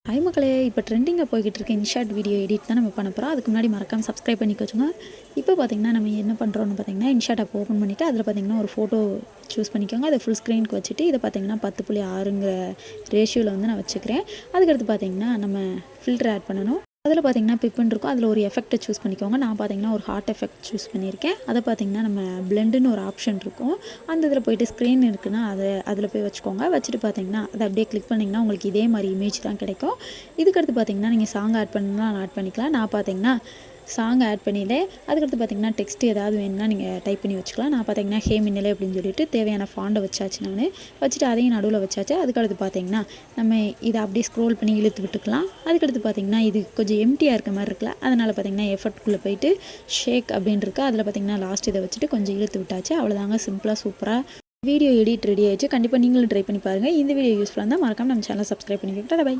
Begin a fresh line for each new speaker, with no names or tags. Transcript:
Hi மக்களே, இப்போ ட்ரெண்டிங்கில் போய்கிட்டு இருக்க இன்ஷாட் வீடியோ எடிட் தான் நம்ம பண்ண போகிறோம். அதுக்கு முன்னாடி மறக்காமல் சப்ஸ்கிரைப் பண்ணிக்க வச்சுங்க. இப்போ பார்த்தீங்கன்னா நம்ம என்ன பண்ணுறோன்னு பார்த்தீங்கன்னா, இன்ஷாட் ஆப் ஓப்பன் பண்ணிவிட்டு அதில் பார்த்தீங்கன்னா ஒரு ஃபோட்டோ சூஸ் பண்ணிக்கோங்க. அதை ஃபுல் ஸ்க்ரீனுக்கு வச்சுட்டு இதை பார்த்தீங்கன்னா 10.6ங்கிற ரேஷியோவில் வந்து நான் வச்சுக்கிறேன். அதுக்கடுத்து பார்த்தீங்கன்னா நம்ம ஃபில்டர் ஆட் பண்ணணும். அதில் பார்த்தீங்கன்னா பிப்புன்னு இருக்கும். அதில் ஒரு எஃபெக்ட்டை சூஸ் பண்ணிக்கோங்க. நான் பார்த்தீங்கன்னா ஒரு ஹார்ட் எஃபெக்ட் சூஸ் பண்ணியிருக்கேன். அதை பார்த்தீங்கன்னா நம்ம பிளெண்டுன்னு ஒரு ஆப்ஷன் இருக்கும். அந்த இதில் போய்ட்டு ஸ்க்ரீன் இருக்குன்னா அதில் போய் வச்சுக்கோங்க. வச்சுட்டு பார்த்தீங்கன்னா அதை அப்படியே கிளிக் பண்ணிங்கன்னா உங்களுக்கு இதே மாதிரி இமேஜ் தான் கிடைக்கும். இதுக்கடுத்து பார்த்தீங்கன்னா நீங்கள் சாங் ஆட் பண்ணலாம், ஆட் பண்ணிக்கலாம். நான் பார்த்தீங்கன்னா சாங் ஆட் பண்ணிவிட்டேன். அதுக்கடுத்து பார்த்தீங்கன்னா டெக்ஸ்ட் ஏதாவது வேணும்னா நீங்கள் டைப் பண்ணி வச்சுக்கலாம். நான் பார்த்தீங்கன்னா ஹே மின்னலே அப்படின்னு சொல்லிட்டு தேவையான ஃபாண்டை வச்சாச்சு. நான் வச்சுட்டு அதையும் நடுவில் வச்சாச்சு. அதுக்கடுத்து பார்த்தீங்கன்னா நம்ம இதை அப்படியே ஸ்க்ரோல் பண்ணி இழுத்து விட்டுக்கலாம். அதுக்கடுத்து பார்த்தீங்கன்னா இது கொஞ்சம் எம்டியாக இருக்க மாதிரி இருக்குல்ல, அதனால் பார்த்தீங்கன்னா எஃபர்ட்குள்ளே போயிட்டு ஷேக் அப்படின்னு இருக்குது. அதில் பார்த்தீங்கன்னா லாஸ்ட் இதை வச்சுட்டு கொஞ்சம் இழுத்து விட்டாச்சு. அவ்வளோதாங்க, சிம்பிளாக சூப்பராக வீடியோ எடிட் ரெடி ஆயிடுச்சு. கண்டிப்பாக நீங்களும் ட்ரை பண்ணி பாருங்கள். இந்த வீடியோ யூஸ்ஃபுல்லாக இருந்தால் மறக்காமல் நம்ம சேனலை சப்ஸ்கிரைப் பண்ணிக்கிட்டு பை.